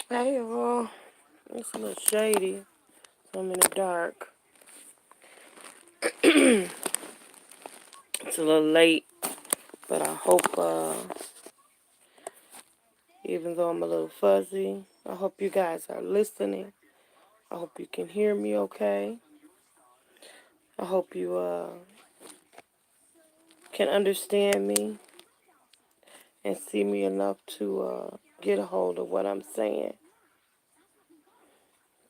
Hey, y'all. It's a little shady, so I'm in the dark. It's a little late, but I hope, even though I'm a little fuzzy, I hope you guys are listening. I hope you can hear me okay. I hope you, can understand me and see me enough to, get a hold of what I'm saying.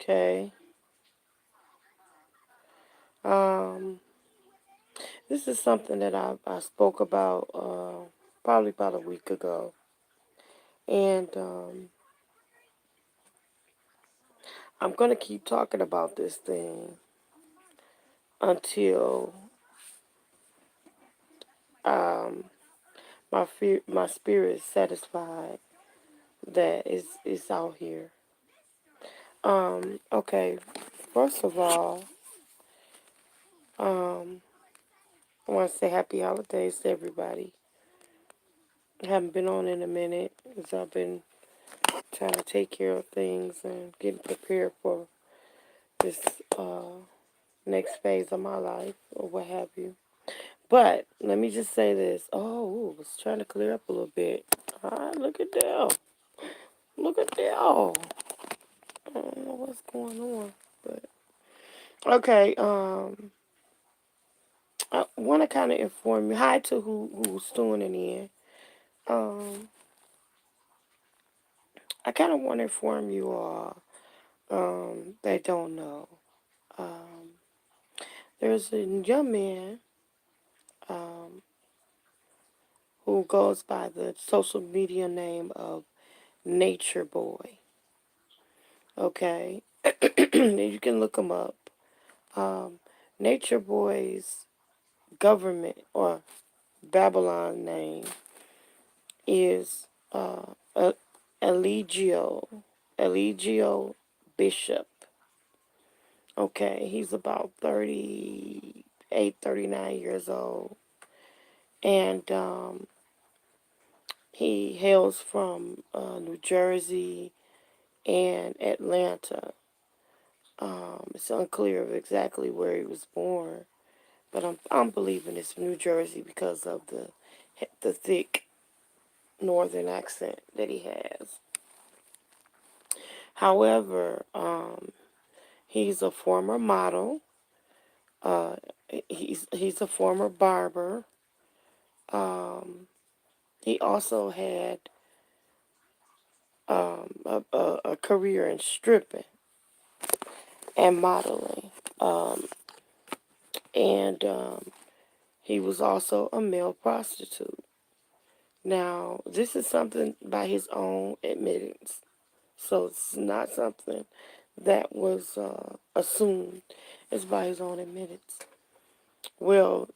Okay. Um, this is something that I spoke about, probably about a week ago. And, I'm going to keep talking about this thing until um, my spirit is satisfied that it's out here. Okay, first of all, um, I want to say happy holidays to everybody. I haven't been on in a minute because I've been trying to take care of things and getting prepared for this next phase of my life or what have you. But let me just say this. Oh, I was trying to clear up a little bit. Look at Dell. Look at Dell. I don't know what's going on, but okay. I want to kind of inform you. Hi to who's tuning in. Um, I kind of want to inform you all. That don't know. Um, there's a young man. Um, who goes by the social media name of Nature Boy. Okay, you can look him up. Um, Nature Boy's government or Babylon name is Eligio, Eligio Bishop. Okay, he's about 38, 39 years old. And he hails from New Jersey and Atlanta. It's unclear of exactly where he was born, but I'm believing it's New Jersey because of the thick northern accent that he has. However, he's a former model. Uh, he's a former barber. Um, he also had a career in stripping and modeling. Um, and he was also a male prostitute. Now, this is something by his own admittance. So it's not something that was assumed. It's by his own admittance. Well,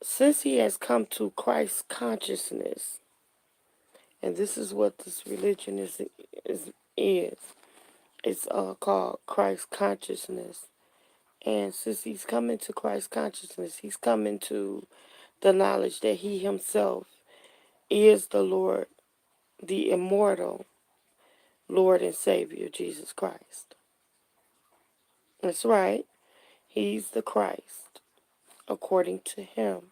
since he has come to Christ consciousness, and this is what this religion is it's called Christ consciousness. And since he's come into Christ consciousness, he's come into the knowledge that he himself is the Lord, the immortal Lord and Savior, Jesus Christ. That's right. He's the Christ, according to him.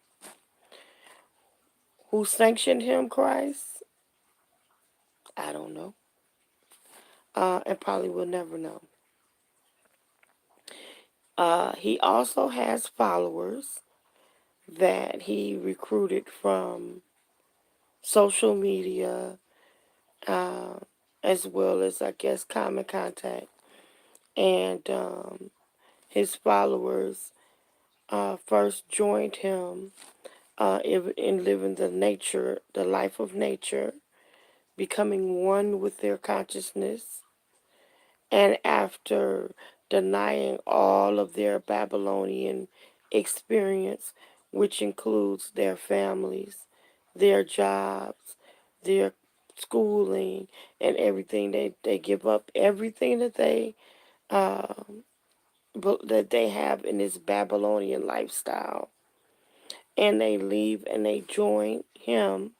Who sanctioned him, Christ? I don't know. And probably will never know. He also has followers that he recruited from social media, uh, as well as, I guess, common contact. And his followers first joined him in living the life of nature, becoming one with their consciousness, and after denying all of their Babylonian experience, which includes their families, their jobs, their schooling, and everything, they give up everything that they that they have in this Babylonian lifestyle, and they leave and they join him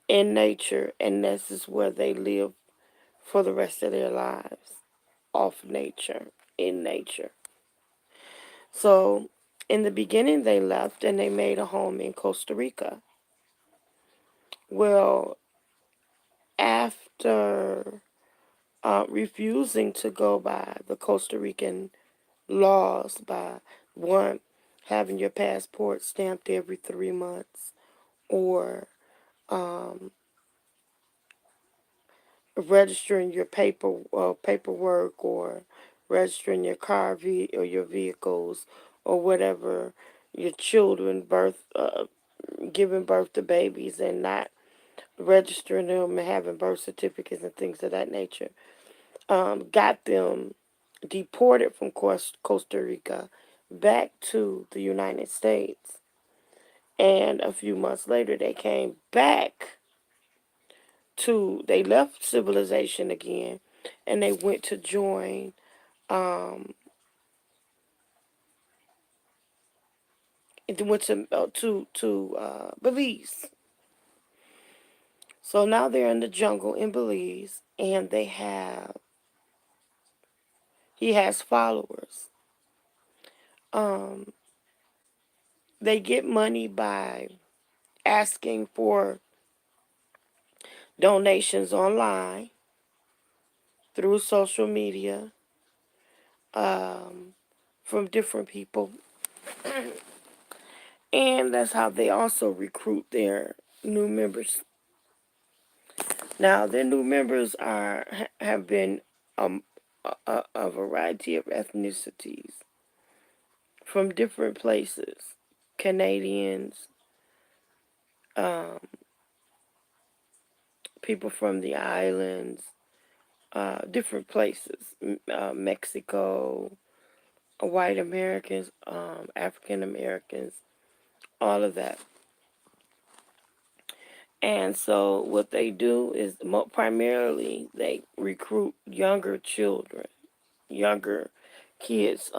in nature, and this is where they live for the rest of their lives, off nature, in nature. So in the beginning they left and they made a home in Costa Rica. Well, after refusing to go by the Costa Rican laws, by one, having your passport stamped every 3 months, or um, registering your paperwork, or registering your or your vehicles, or whatever, your children giving birth to babies and not registering them and having birth certificates and things of that nature, got them deported from Costa Rica back to the United States. And a few months later, they came back they left civilization again, and they went to join, they went to Belize. So now they're in the jungle in Belize, and he has followers. Um, they get money by asking for donations online through social media, um, from different people. And that's how they also recruit their new members. Now, their new members have been a variety of ethnicities from different places. Canadians, um, people from the islands, different places. Mexico, white Americans, African Americans, all of that. And so what they do is primarily they recruit younger children, younger kids,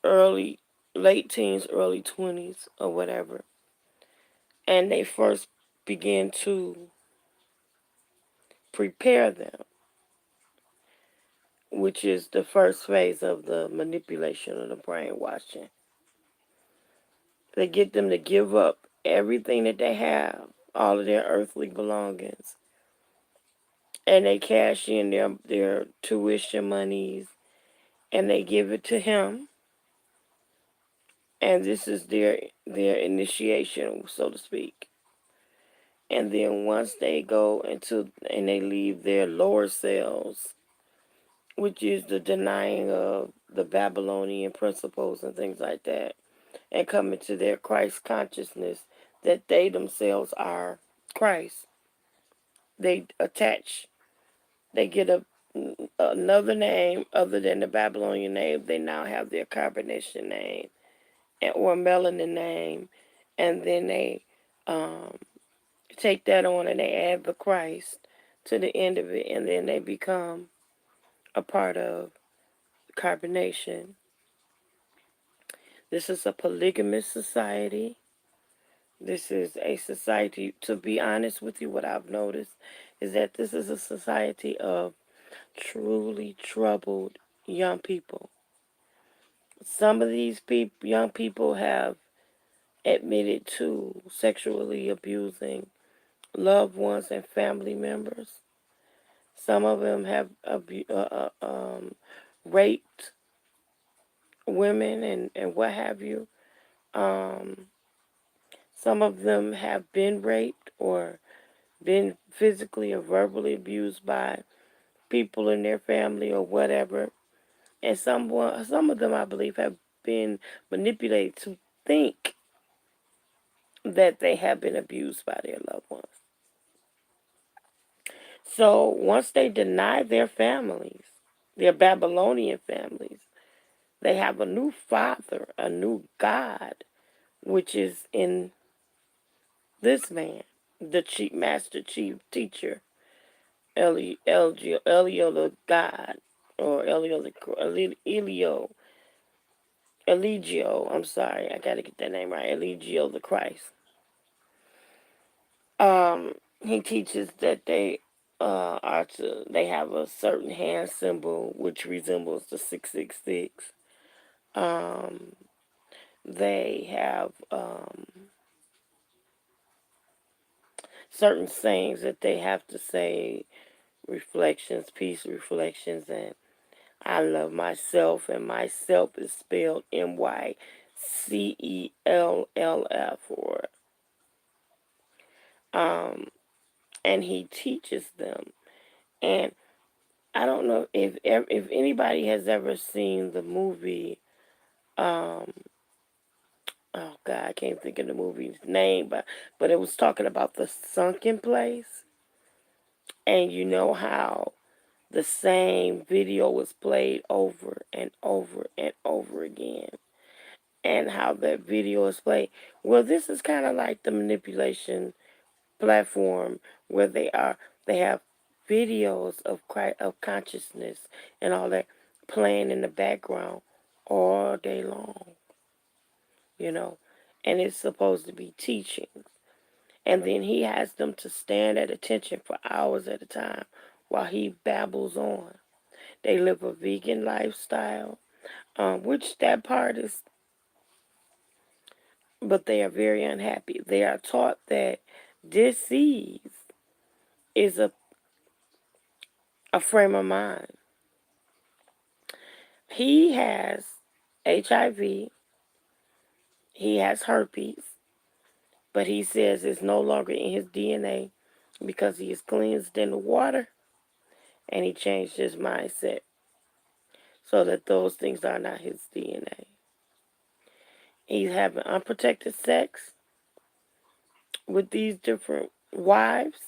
early, late teens, early 20s, or whatever. And they first begin to prepare them, which is the first phase of the manipulation of the brainwashing. They get them to give up everything that they have, all of their earthly belongings, and they cash in their tuition monies, and they give it to him. And this is their initiation, so to speak. And then once they go into and they leave their lower selves, which is the denying of the Babylonian principles and things like that, and come into their Christ consciousness that they themselves are Christ, they get another name other than the Babylonian name. They now have their Carbonation name or melanin name, and then they take that on and they add the Christ to the end of it, and then they become a part of Carbonation. This is a polygamous society. This is a society, to be honest with you, what I've noticed is that this is a society of truly troubled young people. Some of these young people have admitted to sexually abusing loved ones and family members. Some of them have raped women and what have you. Um, some of them have been raped or been physically or verbally abused by people in their family or whatever. And some of them, I believe, have been manipulated to think that they have been abused by their loved ones. So once they deny their families, their Babylonian families, they have a new father, a new God, which is in this man, the chief teacher, Eliola God. or Eligio. I'm sorry, I gotta get that name right. Eligio the Christ. He teaches that they have a certain hand symbol which resembles the 666. Um, they have certain sayings that they have to say, reflections, peace reflections, and I love myself, and myself is spelled Mycellf, or um, and he teaches them. And I don't know if anybody has ever seen the movie. Um, oh God, I can't think of the movie's name, but it was talking about the sunken place, and you know how the same video was played over and over and over again, and how that video is played. Well, this is kind of like the manipulation platform where they have videos of consciousness and all that playing in the background all day long, you know, and it's supposed to be teaching. And then he has them to stand at attention for hours at a time while he babbles on. They live a vegan lifestyle, which that part is, but they are very unhappy. They are taught that disease is a frame of mind. He has HIV, he has herpes, but he says it's no longer in his DNA because he is cleansed in the water and he changed his mindset so that those things are not his DNA. He's having unprotected sex with these different wives.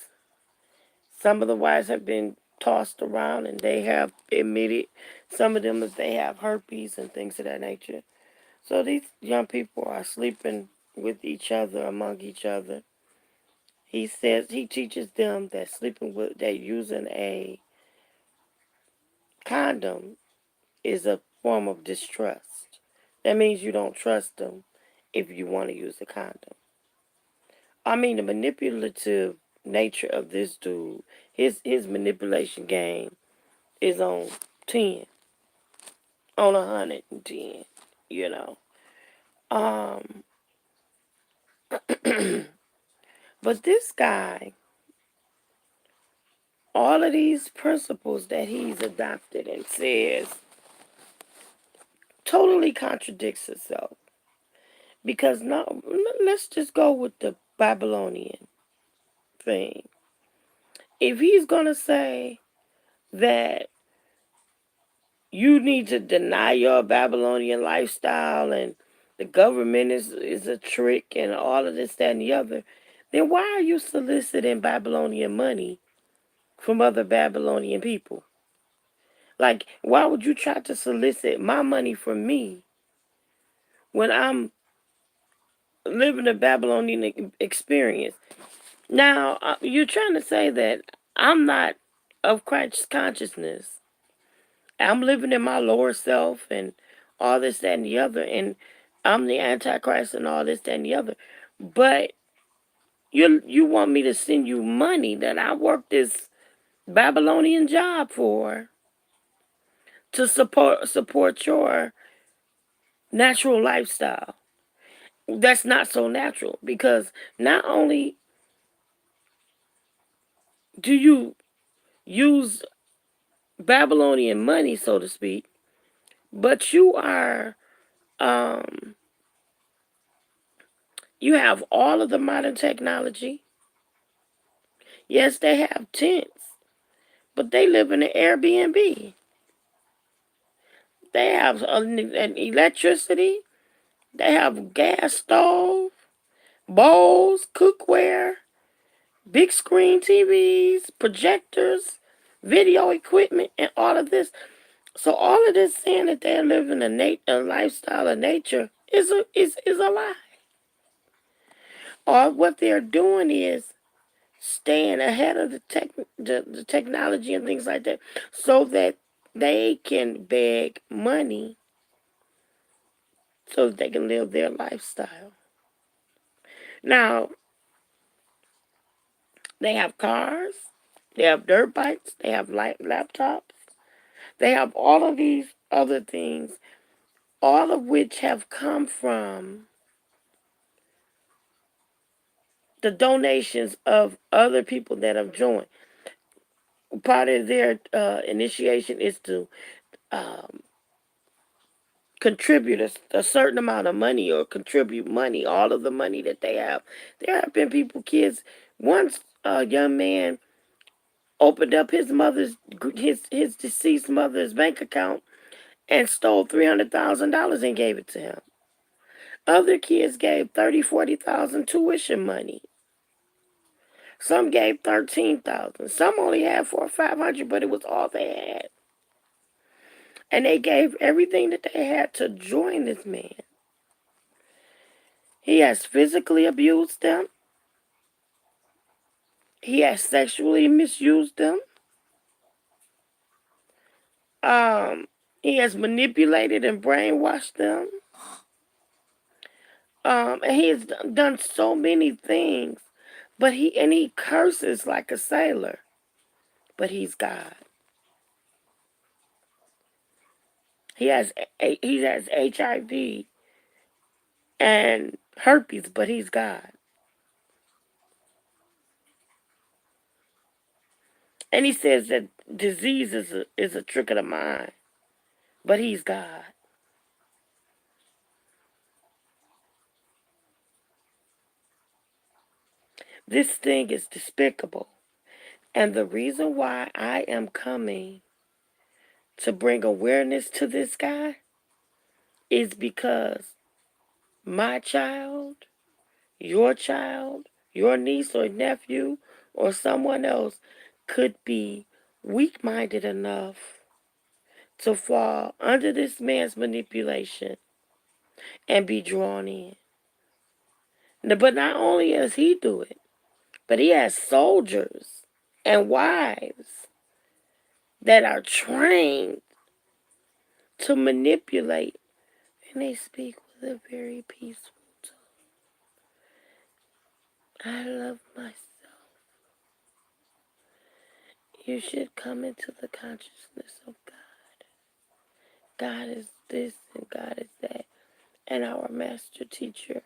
Some of the wives have been tossed around and they have admitted, some of them, that they have herpes and things of that nature. So these young people are sleeping with each other, among each other. He says he teaches them that that using a condom is a form of distrust. That means you don't trust them if you want to use a condom. I mean, the manipulative nature of this dude, his manipulation game is on 10, on 110, you know. Um, but this guy, all of these principles that he's adopted and says totally contradicts itself. Because no, let's just go with the Babylonian thing. If he's going to say that you need to deny your Babylonian lifestyle and the government is a trick and all of this, that, and the other, then why are you soliciting Babylonian money from other Babylonian people? Like, why would you try to solicit my money from me when I'm living a Babylonian experience? Now, you're trying to say that I'm not of Christ consciousness. I'm living in my lower self and all this, that, and the other, and I'm the Antichrist and all this, that, and the other. But you want me to send you money that I worked this Babylonian job for to support your natural lifestyle. That's not so natural, because not only do you use Babylonian money, so to speak, but um you have all of the modern technology. Yes, they have tents, but they live in an Airbnb. They have an electricity. They have gas stove, bowls, cookware, big screen TVs, projectors, video equipment, and all of this. So all of this saying that they're living a lifestyle of nature is a lie. Or what they're doing is staying ahead of the technology and things like that, so that They can beg money so that they can live their lifestyle. Now, they have cars, they have dirt bikes, they have laptops, they have all of these other things, all of which have come from the donations of other people that have joined. Part of their initiation is to um, contribute a certain amount of money or contribute money, all of the money that they have. There have been kids. Once a young man opened up his deceased mother's bank account and stole $300,000 and gave it to him. Other kids gave 30, 40,000 tuition money. Some gave 13,000. Some only had 400 or 500, but it was all they had. And they gave everything that they had to join this man. He has physically abused them. He has sexually misused them. He has manipulated and brainwashed them. And he has done so many things. But he curses like a sailor. But he's God. He has HIV and herpes, but he's God. And he says that disease is a trick of the mind, but he's God. This thing is despicable. And the reason why I am coming to bring awareness to this guy is because my child, your niece or nephew, or someone else could be weak-minded enough to fall under this man's manipulation and be drawn in. But not only does he do it, but he has soldiers and wives that are trained to manipulate, and they speak with a very peaceful tone. I love myself. You should come into the consciousness of God. God is this and God is that. And our master teacher,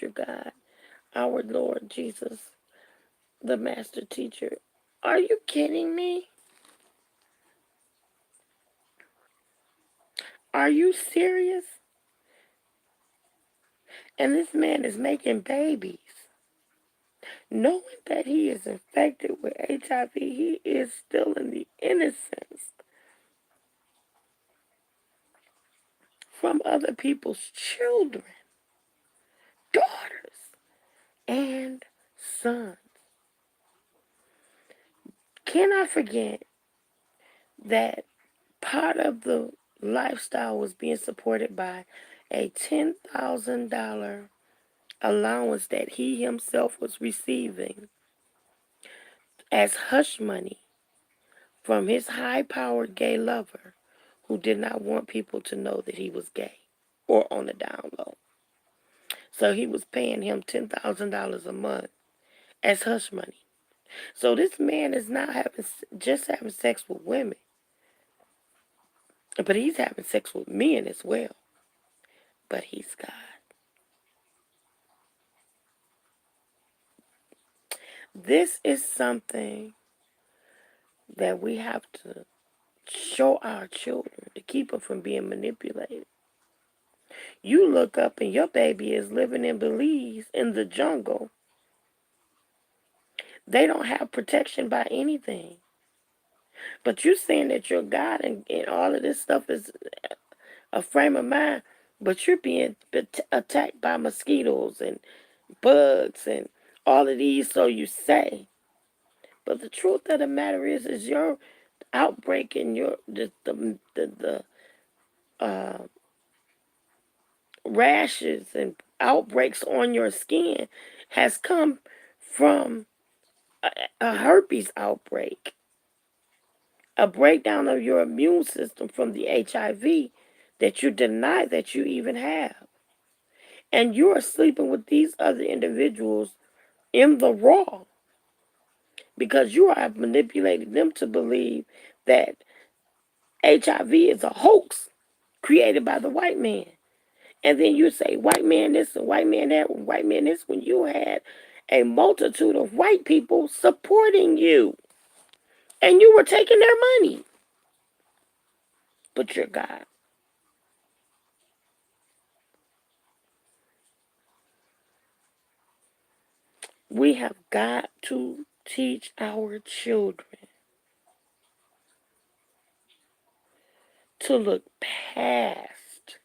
God, our Lord Jesus, the master teacher. Are you kidding me? Are you serious? And this man is making babies. Knowing that he is infected with HIV, he is still in the innocence from other people's children, daughters, and sons. Can I forget that part of the lifestyle was being supported by a $10,000 allowance that he himself was receiving as hush money from his high-powered gay lover who did not want people to know that he was gay or on the down low. So he was paying him $10,000 a month as hush money. So this man is not having sex with women, but he's having sex with men as well. But he's God. This is something that we have to show our children to keep them from being manipulated. You look up and your baby is living in Belize in the jungle. They don't have protection by anything. But you saying that you're God and all of this stuff is a frame of mind, but you're being attacked by mosquitoes and bugs and all of these, so you say. But the truth of the matter is your outbreak and your the rashes and outbreaks on your skin has come from a herpes outbreak. A breakdown of your immune system from the HIV that you deny that you even have. And you are sleeping with these other individuals in the raw because you have manipulated them to believe that HIV is a hoax created by the white man. And then you say, white man this and white man that, white man this, when you had a multitude of white people supporting you. And you were taking their money. But you're God. We have got to teach our children to look past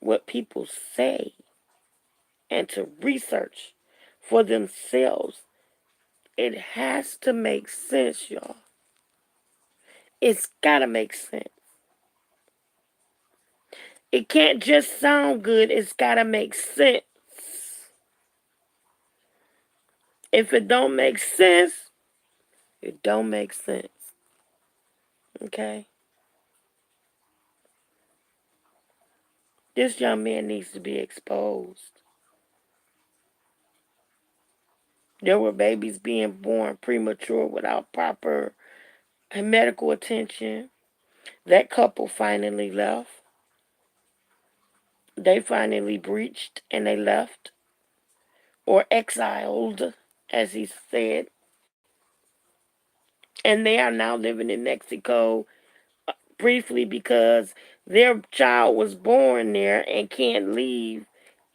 what people say and to research for themselves. It has to make sense, y'all. It's got to make sense. It can't just sound good. It's got to make sense. If it don't make sense, it don't make sense. Okay? This young man needs to be exposed. There were babies being born premature without proper medical attention. That couple finally left. They finally breached and they left. Or exiled, as he said. And they are now living in Mexico briefly because their child was born there and can't leave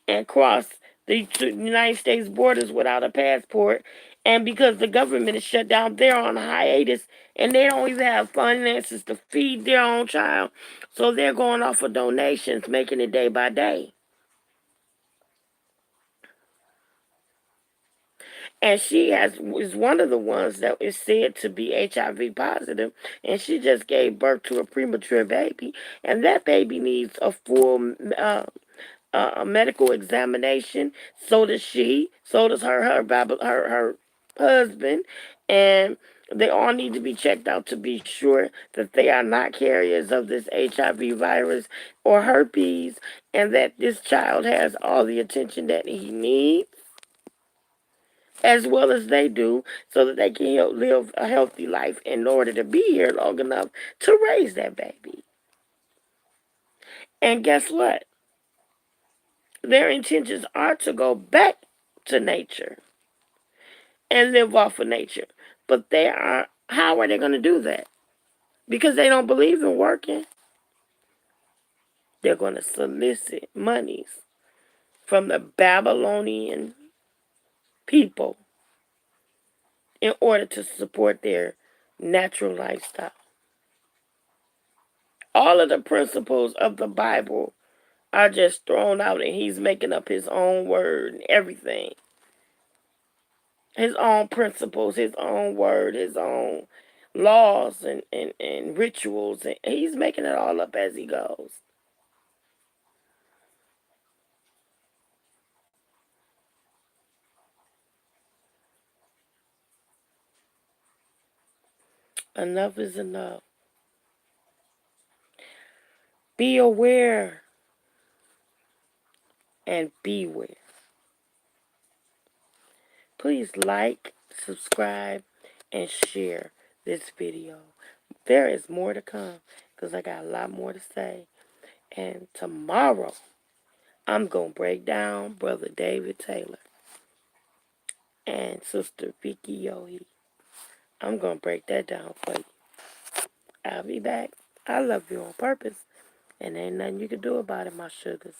and cross the United States borders without a passport. And because the government is shut down, they're on hiatus and they don't even have finances to feed their own child. So they're going off of donations, making it day by day. And she is one of the ones that is said to be HIV positive, and she just gave birth to a premature baby, and that baby needs a full medical examination. So does she. So does her husband, and they all need to be checked out to be sure that they are not carriers of this HIV virus or herpes, and that this child has all the attention that he needs as well as they do, so that they can live a healthy life in order to be here long enough to raise that baby. And guess what? Their intentions are to go back to nature and live off of nature. But how are they going to do that? Because they don't believe in working. They're going to solicit monies from the Babylonian people in order to support their natural lifestyle. All of the principles of the Bible are just thrown out and he's making up his own word and everything. His own principles, his own word, his own laws and rituals. And he's making it all up as he goes. Enough is enough. Be aware and beware. Please like, subscribe, and share this video. There is more to come because I got a lot more to say. And tomorrow, I'm going to break down Brother David Taylor and Sister Vicky Yohe. I'm going to break that down for you. I'll be back. I love you on purpose, and ain't nothing you can do about it, my sugars.